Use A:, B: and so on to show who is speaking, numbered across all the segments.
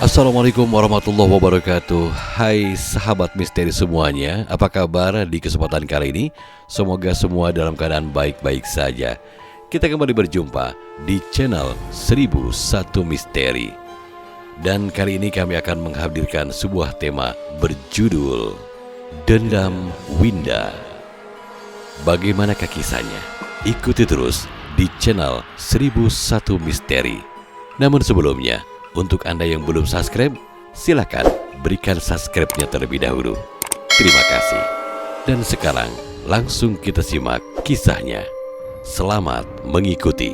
A: Assalamualaikum warahmatullahi wabarakatuh. Hai sahabat misteri semuanya, apa kabar di kesempatan kali ini? Semoga semua dalam keadaan baik-baik saja. Kita kembali berjumpa di channel 1001 Misteri. Dan kali ini kami akan menghadirkan sebuah tema berjudul Dendam Winda. Bagaimanakah kisahnya? Ikuti terus di channel 1001 Misteri. Namun sebelumnya, untuk Anda yang belum subscribe, silakan berikan subscribe-nya terlebih dahulu. Terima kasih. Dan sekarang langsung kita simak kisahnya. Selamat mengikuti.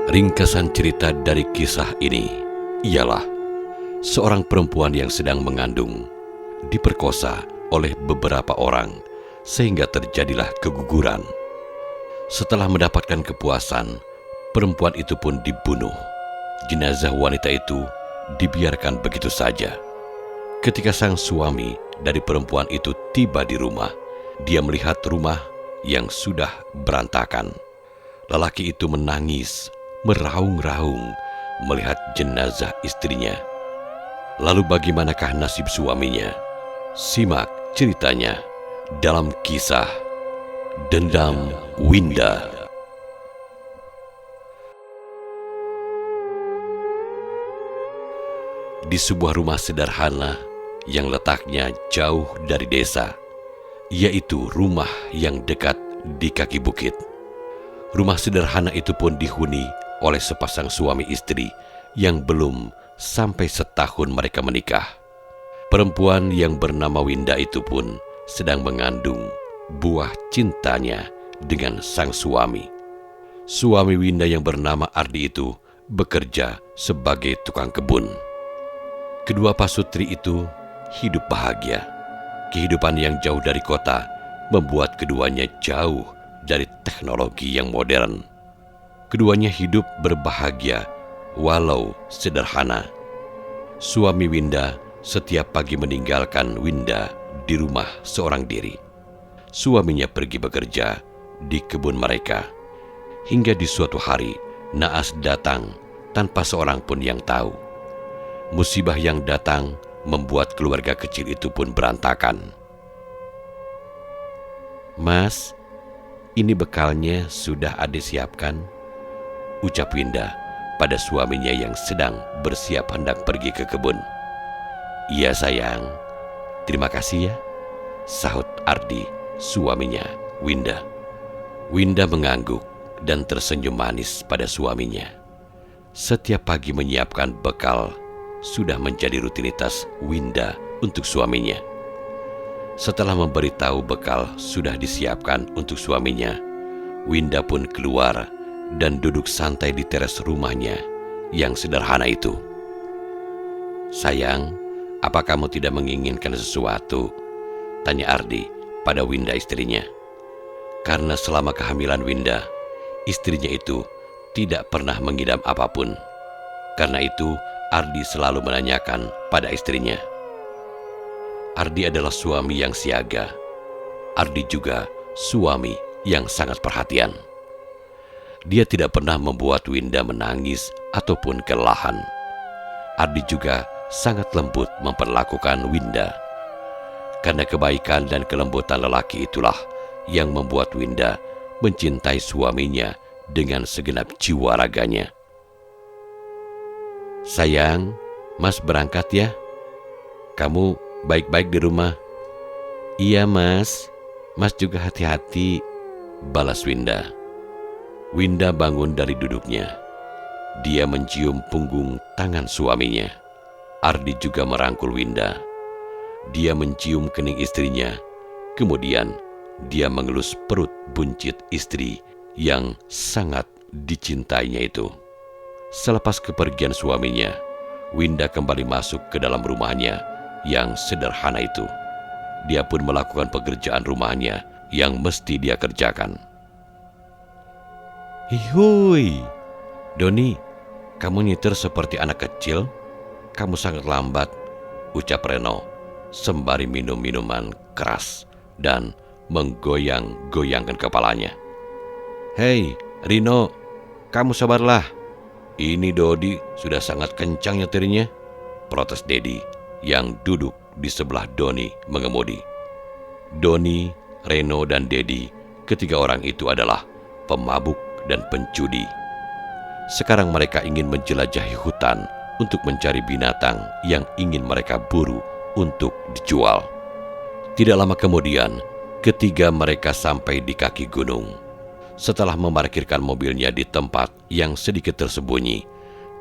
A: Ringkasan cerita dari kisah ini ialah seorang perempuan yang sedang mengandung diperkosa oleh beberapa orang sehingga terjadilah keguguran. Setelah mendapatkan kepuasan, perempuan itu pun dibunuh. Jenazah wanita itu dibiarkan begitu saja. Ketika sang suami dari perempuan itu tiba di rumah, dia melihat rumah yang sudah berantakan. Lelaki itu menangis, meraung-raung melihat jenazah istrinya. Lalu bagaimanakah nasib suaminya? Simak ceritanya dalam kisah Dendam Winda. Di sebuah rumah sederhana yang letaknya jauh dari desa, yaitu rumah yang dekat di kaki bukit. Rumah sederhana itu pun dihuni oleh sepasang suami istri yang belum sampai setahun mereka menikah. Perempuan yang bernama Winda itu pun sedang mengandung buah cintanya dengan sang suami. Suami Winda yang bernama Ardi itu bekerja sebagai tukang kebun. Kedua pasutri itu hidup bahagia. Kehidupan yang jauh dari kota membuat keduanya jauh dari teknologi yang modern. Keduanya hidup berbahagia walau sederhana. Suami Winda setiap pagi meninggalkan Winda di rumah seorang diri. Suaminya pergi bekerja di kebun mereka. Hingga di suatu hari, naas datang tanpa seorang pun yang tahu. Musibah yang datang membuat keluarga kecil itu pun berantakan. "Mas, ini bekalnya sudah Ade siapkan," ucap Winda pada suaminya yang sedang bersiap hendak pergi ke kebun. "Iya sayang, terima kasih ya," sahut Ardi, suaminya Winda. Winda mengangguk dan tersenyum manis pada suaminya. Setiap pagi menyiapkan bekal sudah menjadi rutinitas Winda untuk suaminya. Setelah memberitahu bekal sudah disiapkan untuk suaminya, Winda pun keluar dan duduk santai di teras rumahnya yang sederhana itu. "Sayang, apa kamu tidak menginginkan sesuatu?" tanya Ardi pada Winda istrinya. Karena selama kehamilan Winda, istrinya itu tidak pernah mengidam apapun. Karena itu, Ardi selalu menanyakan pada istrinya. Ardi adalah suami yang siaga. Ardi juga suami yang sangat perhatian. Dia tidak pernah membuat Winda menangis ataupun kelelahan. Ardi juga sangat lembut memperlakukan Winda. Karena kebaikan dan kelembutan lelaki itulah yang membuat Winda mencintai suaminya dengan segenap jiwa raganya. "Sayang, Mas berangkat ya. Kamu baik-baik di rumah." "Iya Mas, Mas juga hati-hati," balas Winda. Winda bangun dari duduknya. Dia mencium punggung tangan suaminya. Ardi juga merangkul Winda. Dia mencium kening istrinya, kemudian dia mengelus perut buncit istri yang sangat dicintainya itu. Selepas kepergian suaminya, Winda kembali masuk ke dalam rumahnya yang sederhana itu. Dia pun melakukan pekerjaan rumahnya yang mesti dia kerjakan. "Hihui, Doni, kamu nyetir seperti anak kecil. Kamu sangat lambat," ucap Reno sembari minum minuman keras dan menggoyang-goyangkan kepalanya. "Hei, Rino, kamu sabarlah. Ini Dodi sudah sangat kencang nyetirnya," protes Dedi yang duduk di sebelah Doni mengemudi. Doni, Reno, dan Dedi, ketiga orang itu adalah pemabuk dan pencudi. Sekarang mereka ingin menjelajahi hutan untuk mencari binatang yang ingin mereka buru untuk dijual. Tidak lama kemudian, ketiga mereka sampai di kaki gunung. Setelah memarkirkan mobilnya di tempat yang sedikit tersembunyi,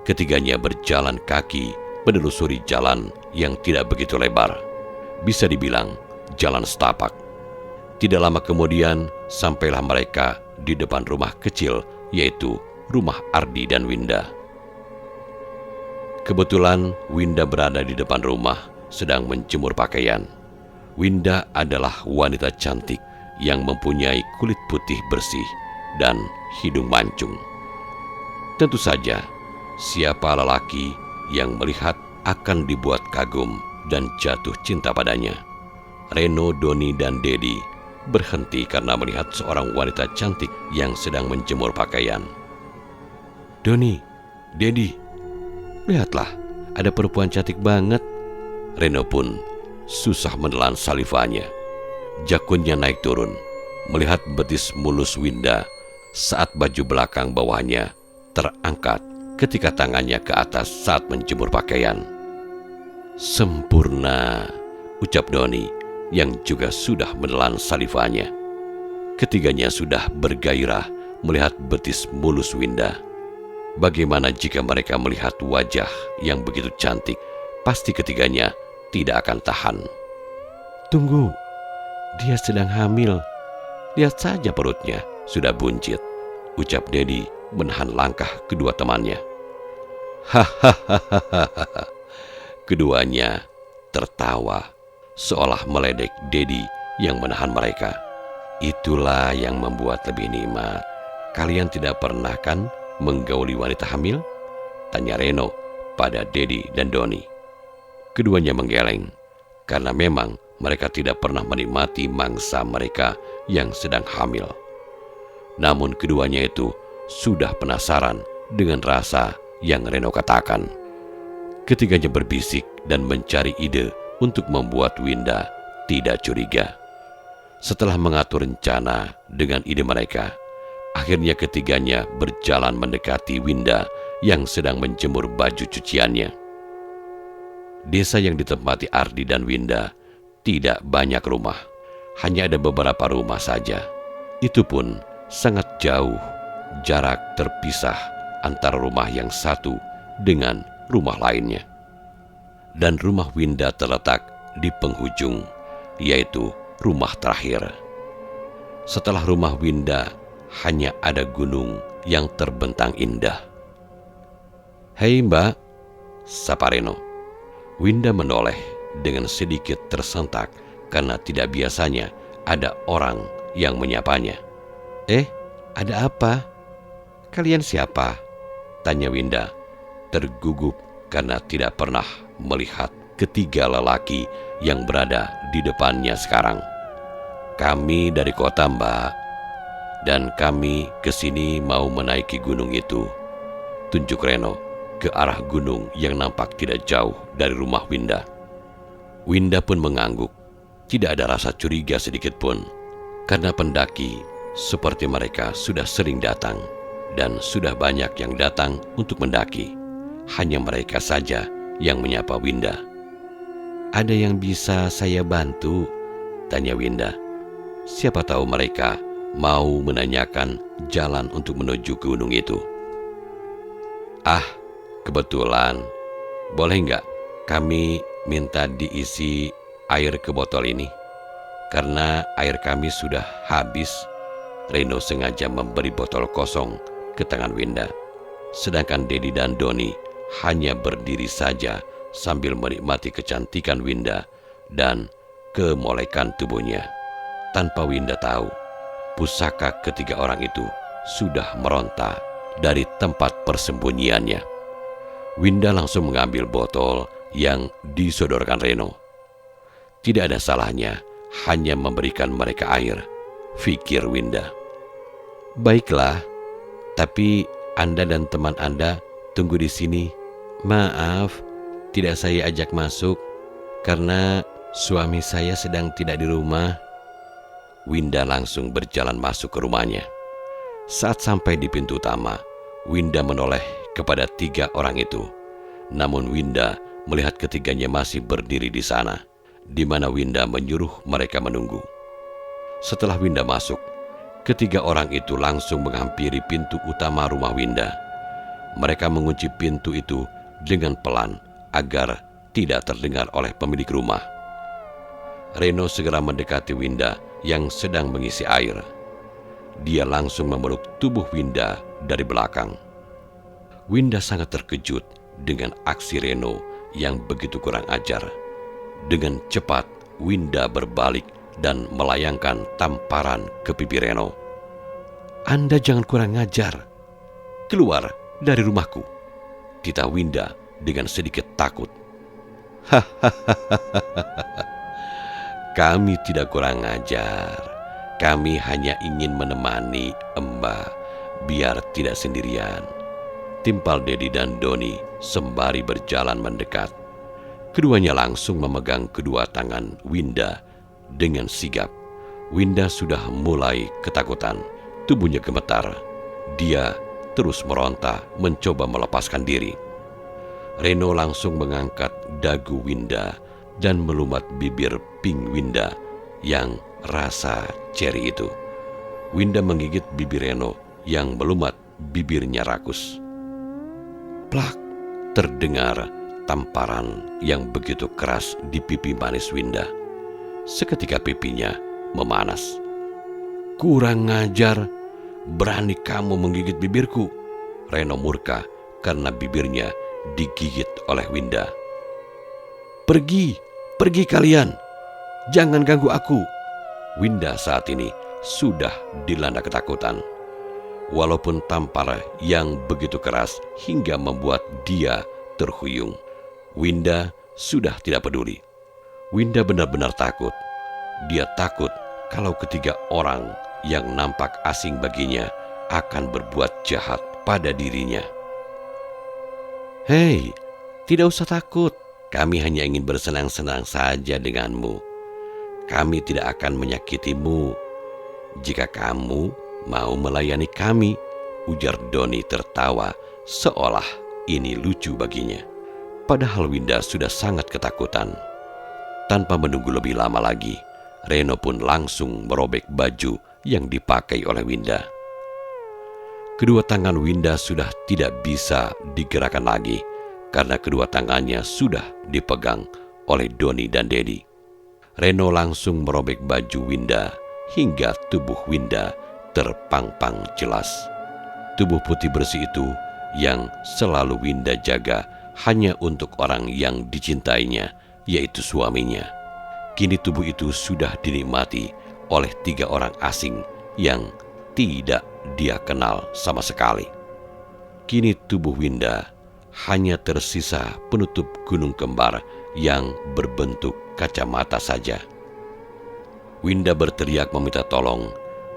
A: ketiganya berjalan kaki menelusuri jalan yang tidak begitu lebar. Bisa dibilang jalan setapak. Tidak lama kemudian, sampailah mereka di depan rumah kecil, yaitu rumah Ardi dan Winda. Kebetulan Winda berada di depan rumah sedang menjemur pakaian. Winda adalah wanita cantik yang mempunyai kulit putih bersih dan hidung mancung. Tentu saja, siapa lelaki yang melihat akan dibuat kagum dan jatuh cinta padanya. Reno, Doni, dan Dedi berhenti karena melihat seorang wanita cantik yang sedang menjemur pakaian. "Doni, Dedi, lihatlah, ada perempuan cantik banget." Reno pun susah menelan salivanya. Jakunnya naik turun, melihat betis mulus Winda saat baju belakang bawahnya terangkat ketika tangannya ke atas saat menjemur pakaian. "Sempurna," ucap Doni yang juga sudah menelan salivanya. Ketiganya sudah bergairah melihat betis mulus Winda. Bagaimana jika mereka melihat wajah yang begitu cantik? Pasti ketiganya tidak akan tahan. "Tunggu, dia sedang hamil. Lihat saja perutnya, sudah buncit," ucap Dedi menahan langkah kedua temannya. Hahaha. Keduanya tertawa seolah meledek Dedi yang menahan mereka. "Itulah yang membuat lebih nikmat. Kalian tidak pernah kan menggauli wanita hamil?" tanya Reno pada Dedi dan Doni. Keduanya menggeleng karena memang mereka tidak pernah menikmati mangsa mereka yang sedang hamil. Namun keduanya itu sudah penasaran dengan rasa yang Reno katakan. Ketiganya berbisik dan mencari ide untuk membuat Winda tidak curiga. Setelah mengatur rencana dengan ide mereka, akhirnya ketiganya berjalan mendekati Winda yang sedang menjemur baju cuciannya. Desa yang ditempati Ardi dan Winda tidak banyak rumah, hanya ada beberapa rumah saja. Itu pun sangat jauh, jarak terpisah antara rumah yang satu dengan rumah lainnya. Dan rumah Winda terletak di penghujung, yaitu rumah terakhir. Setelah rumah Winda, hanya ada gunung yang terbentang indah. "Hei Mbak," sapa Reno. Winda menoleh dengan sedikit tersentak karena tidak biasanya ada orang yang menyapanya. Ada apa? Kalian siapa?" tanya Winda, tergugup karena tidak pernah melihat ketiga lelaki yang berada di depannya sekarang. "Kami dari kota, Mbak, dan kami kesini mau menaiki gunung itu," tunjuk Reno ke arah gunung yang nampak tidak jauh dari rumah Winda. Winda pun mengangguk, tidak ada rasa curiga sedikit pun, karena pendaki seperti mereka sudah sering datang, dan sudah banyak yang datang untuk mendaki. Hanya mereka saja yang menyapa Winda. "Ada yang bisa saya bantu?" tanya Winda. Siapa tahu mereka mau menanyakan jalan untuk menuju ke gunung itu. Kebetulan, boleh nggak kami minta diisi air ke botol ini? Karena air kami sudah habis." Reno sengaja memberi botol kosong ke tangan Winda, sedangkan Dedi dan Doni hanya berdiri saja sambil menikmati kecantikan Winda dan kemolekan tubuhnya. Tanpa Winda tahu, pusaka ketiga orang itu sudah meronta dari tempat persembunyiannya. Winda langsung mengambil botol yang disodorkan Reno. Tidak ada salahnya hanya memberikan mereka air, pikir Winda. Baiklah, tapi Anda dan teman Anda tunggu di sini. Maaf, tidak saya ajak masuk karena suami saya sedang tidak di rumah. Winda langsung berjalan masuk ke rumahnya. Saat sampai di pintu utama, Winda menoleh kepada 3 orang itu. Namun Winda melihat ketiganya masih berdiri di sana, di mana Winda menyuruh mereka menunggu. Setelah Winda masuk, ketiga orang itu langsung menghampiri pintu utama rumah Winda. Mereka mengunci pintu itu dengan pelan agar tidak terdengar oleh pemilik rumah. Reno segera mendekati Winda yang sedang mengisi air. Dia langsung memeluk tubuh Winda dari belakang. Winda sangat terkejut dengan aksi Reno yang begitu kurang ajar. Dengan cepat, Winda berbalik dan melayangkan tamparan ke pipi Reno. Anda jangan kurang ajar. Keluar dari rumahku, titah Winda dengan sedikit takut. Kami tidak kurang ajar. Kami hanya ingin menemani Mbak biar tidak sendirian, timpal Dedi dan Doni sembari berjalan mendekat. Keduanya langsung memegang kedua tangan Winda dengan sigap. Winda sudah mulai ketakutan, tubuhnya gemetar. Dia terus meronta mencoba melepaskan diri. Reno langsung mengangkat dagu Winda dan melumat bibir pink Winda yang rasa ceri itu. Winda menggigit bibir Reno yang melumat bibirnya rakus. Plak, terdengar tamparan yang begitu keras di pipi manis Winda. Seketika pipinya memanas. Kurang ngajar, berani kamu menggigit bibirku. Reno murka karena bibirnya digigit oleh Winda. Pergi kalian, jangan ganggu aku. Winda saat ini sudah dilanda ketakutan. Walaupun tampar yang begitu keras hingga membuat dia terhuyung, Winda sudah tidak peduli. Winda benar-benar takut. Dia takut kalau ketiga orang yang nampak asing baginya akan berbuat jahat pada dirinya. Hei, tidak usah takut. Kami hanya ingin bersenang-senang saja denganmu. Kami tidak akan menyakitimu. Jika kamu mau melayani kami, ujar Doni tertawa seolah ini lucu baginya. Padahal Winda sudah sangat ketakutan. Tanpa menunggu lebih lama lagi, Reno pun langsung merobek baju yang dipakai oleh Winda. Kedua tangan Winda sudah tidak bisa digerakkan lagi karena kedua tangannya sudah dipegang oleh Doni dan Dedi. Reno langsung merobek baju Winda hingga tubuh Winda terpang-pang jelas. Tubuh putih bersih itu yang selalu Winda jaga hanya untuk orang yang dicintainya, yaitu suaminya. Kini tubuh itu sudah dinikmati oleh 3 orang asing yang tidak dia kenal sama sekali. Kini tubuh Winda hanya tersisa penutup gunung kembar yang berbentuk kacamata saja. Winda berteriak meminta tolong,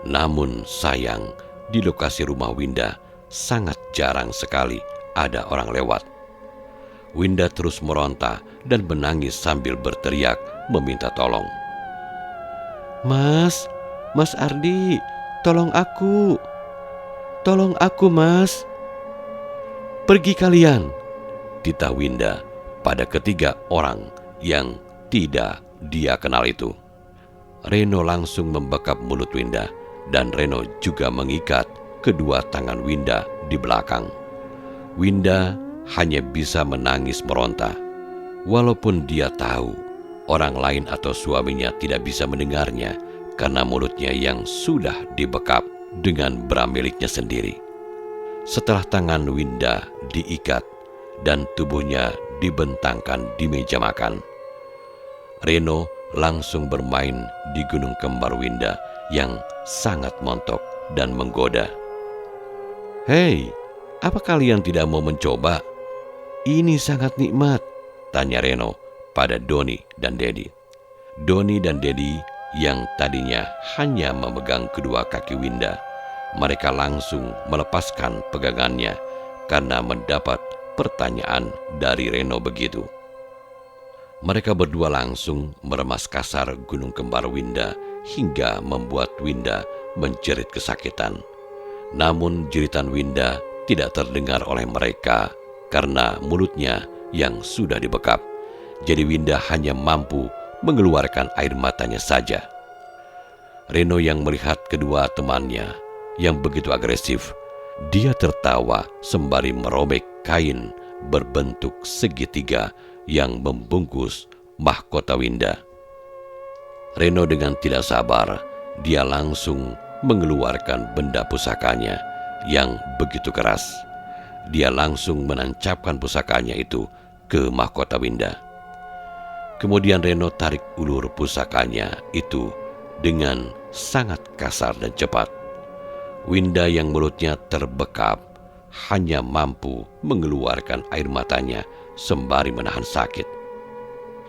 A: namun sayang di lokasi rumah Winda sangat jarang sekali ada orang lewat. Winda terus meronta dan menangis sambil berteriak meminta tolong. Mas Ardi, tolong aku Mas. Pergi kalian, titah Winda pada ketiga orang yang tidak dia kenal itu. Reno langsung membekap mulut Winda dan Reno juga mengikat kedua tangan Winda di belakang. Winda hanya bisa menangis meronta. Walaupun dia tahu orang lain atau suaminya tidak bisa mendengarnya karena mulutnya yang sudah dibekap dengan bra miliknya sendiri. Setelah tangan Winda diikat dan tubuhnya dibentangkan di meja makan, Reno langsung bermain di gunung kembar Winda yang sangat montok dan menggoda. Hei, apa kalian tidak mau mencoba? Ini sangat nikmat, tanya Reno pada Doni dan Dedi. Doni dan Dedi yang tadinya hanya memegang kedua kaki Winda, mereka langsung melepaskan pegangannya karena mendapat pertanyaan dari Reno begitu. Mereka berdua langsung meremas kasar gunung kembar Winda hingga membuat Winda menjerit kesakitan. Namun jeritan Winda tidak terdengar oleh mereka karena mulutnya yang sudah dibekap. Jadi Winda hanya mampu mengeluarkan air matanya saja. Reno yang melihat kedua temannya yang begitu agresif, dia tertawa sembari merobek kain berbentuk segitiga yang membungkus mahkota Winda. Reno dengan tidak sabar, dia langsung mengeluarkan benda pusakanya yang begitu keras. Dia langsung menancapkan pusakanya itu ke mahkota Winda. Kemudian Reno tarik ulur pusakanya itu dengan sangat kasar dan cepat. Winda yang mulutnya terbekap hanya mampu mengeluarkan air matanya sembari menahan sakit.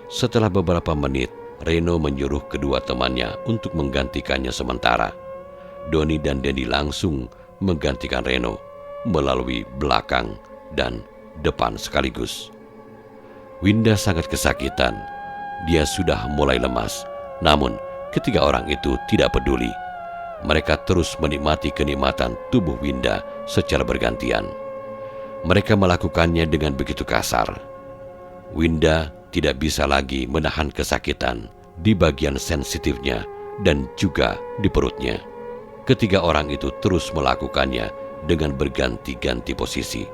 A: Setelah beberapa menit, Reno menyuruh kedua temannya untuk menggantikannya sementara. Doni dan Dedi langsung menggantikan Reno melalui belakang dan depan sekaligus. Winda sangat kesakitan. Dia sudah mulai lemas. Namun ketiga orang itu tidak peduli. Mereka terus menikmati kenikmatan tubuh Winda secara bergantian. Mereka melakukannya dengan begitu kasar. Winda tidak bisa lagi menahan kesakitan di bagian sensitifnya dan juga di perutnya. Ketiga orang itu terus melakukannya dengan berganti-ganti posisi.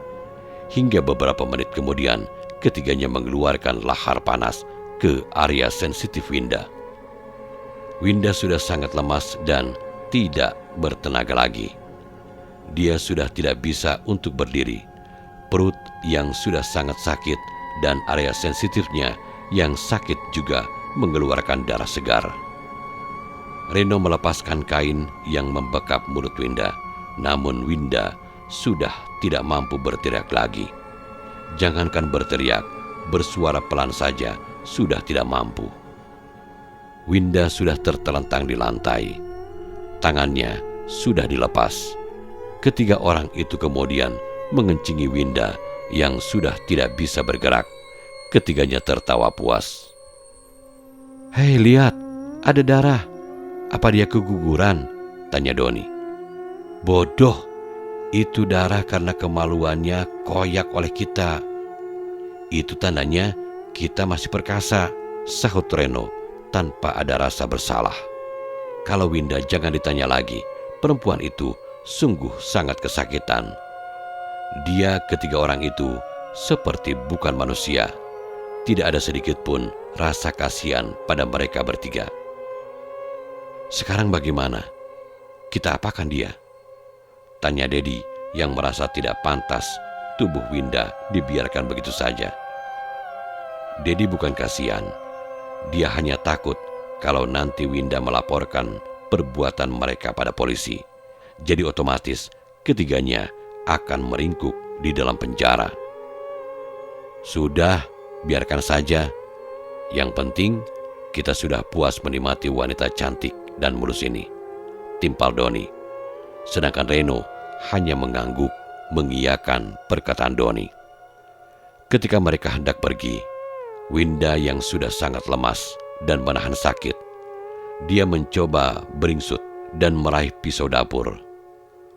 A: Hingga beberapa menit kemudian, ketiganya mengeluarkan lahar panas ke area sensitif Winda. Winda sudah sangat lemas dan tidak bertenaga lagi. Dia sudah tidak bisa untuk berdiri. Perut yang sudah sangat sakit dan area sensitifnya yang sakit juga mengeluarkan darah segar. Reno melepaskan kain yang membekap mulut Winda, namun Winda sudah tidak mampu berteriak lagi. Jangankan berteriak, bersuara pelan saja sudah tidak mampu. Winda sudah tertelentang di lantai. Tangannya sudah dilepas. Ketiga orang itu kemudian mengencingi Winda yang sudah tidak bisa bergerak. Ketiganya tertawa puas. "Hei, lihat, ada darah. Apa dia keguguran?" tanya Doni. "Bodoh, itu darah karena kemaluannya koyak oleh kita. Itu tandanya kita masih perkasa," sahut Reno tanpa ada rasa bersalah. Kalau Winda jangan ditanya lagi, perempuan itu sungguh sangat kesakitan. Dia ketiga orang itu seperti bukan manusia. Tidak ada sedikit pun rasa kasihan pada mereka bertiga. "Sekarang bagaimana? Kita apakan dia?" tanya Dedi yang merasa tidak pantas tubuh Winda dibiarkan begitu saja. Dedi bukan kasihan. Dia hanya takut kalau nanti Winda melaporkan perbuatan mereka pada polisi. Jadi otomatis ketiganya akan meringkuk di dalam penjara. "Sudah, biarkan saja. Yang penting kita sudah puas menikmati wanita cantik dan mulus ini," timpal Doni. Sedangkan Reno hanya mengangguk mengiyakan perkataan Doni. Ketika mereka hendak pergi, Winda yang sudah sangat lemas dan menahan sakit, dia mencoba beringsut dan meraih pisau dapur.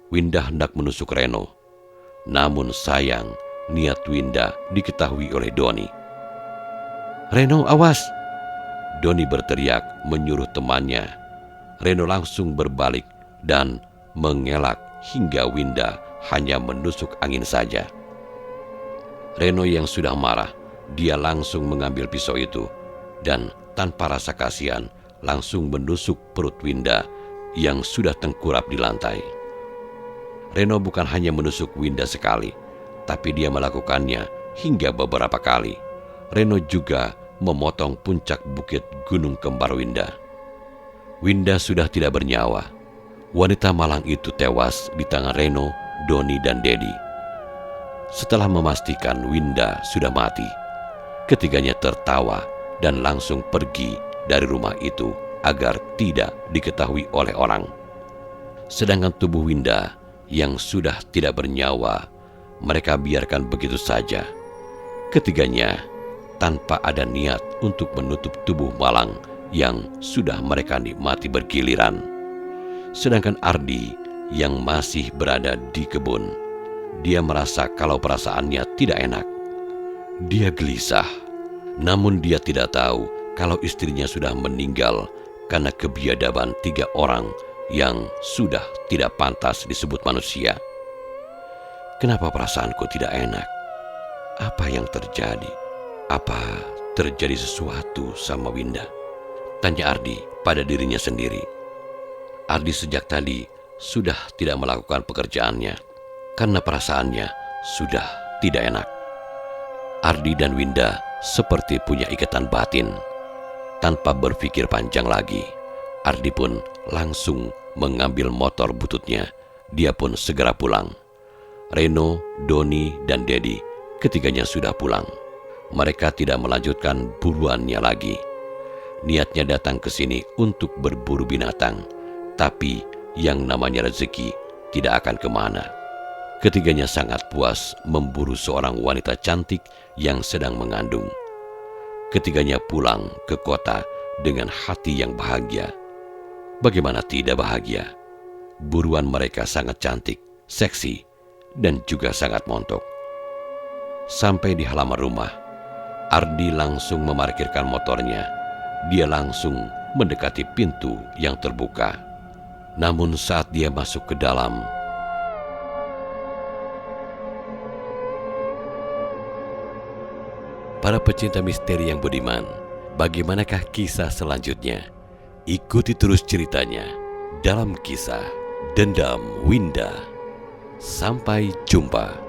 A: Winda hendak menusuk Reno. Namun sayang, niat Winda diketahui oleh Doni. "Reno, awas!" Doni berteriak menyuruh temannya. Reno langsung berbalik dan mengelak hingga Winda hanya menusuk angin saja. Reno yang sudah marah, dia langsung mengambil pisau itu dan tanpa rasa kasihan langsung menusuk perut Winda yang sudah tengkurap di lantai. Reno bukan hanya menusuk Winda sekali, tapi dia melakukannya hingga beberapa kali. Reno juga memotong puncak bukit Gunung Kembar Winda. Winda sudah tidak bernyawa. Wanita malang itu tewas di tangan Reno, Doni, dan Dedi. Setelah memastikan Winda sudah mati, ketiganya tertawa dan langsung pergi dari rumah itu agar tidak diketahui oleh orang. Sedangkan tubuh Winda yang sudah tidak bernyawa, mereka biarkan begitu saja. Ketiganya tanpa ada niat untuk menutup tubuh Malang yang sudah mereka nikmati bergiliran. Sedangkan Ardi yang masih berada di kebun, dia merasa kalau perasaannya tidak enak. Dia gelisah, namun dia tidak tahu kalau istrinya sudah meninggal karena kebiadaban 3 orang yang sudah tidak pantas disebut manusia. Kenapa perasaanku tidak enak? Apa yang terjadi? Apa terjadi sesuatu sama Winda? Tanya Ardi pada dirinya sendiri. Ardi sejak tadi sudah tidak melakukan pekerjaannya karena perasaannya sudah tidak enak. Ardi dan Winda seperti punya ikatan batin. Tanpa berpikir panjang lagi, Ardi pun langsung mengambil motor bututnya. Dia pun segera pulang. Reno, Doni, dan Dedi ketiganya sudah pulang. Mereka tidak melanjutkan buruannya lagi. Niatnya datang ke sini untuk berburu binatang, tapi yang namanya rezeki tidak akan kemana. Ketiganya sangat puas memburu seorang wanita cantik yang sedang mengandung. Ketiganya pulang ke kota dengan hati yang bahagia. Bagaimana tidak bahagia? Buruan mereka sangat cantik, seksi, dan juga sangat montok. Sampai di halaman rumah, Ardi langsung memarkirkan motornya. Dia langsung mendekati pintu yang terbuka. Namun saat dia masuk ke dalam, para pecinta misteri yang budiman, bagaimanakah kisah selanjutnya? Ikuti terus ceritanya dalam kisah Dendam Winda. Sampai jumpa.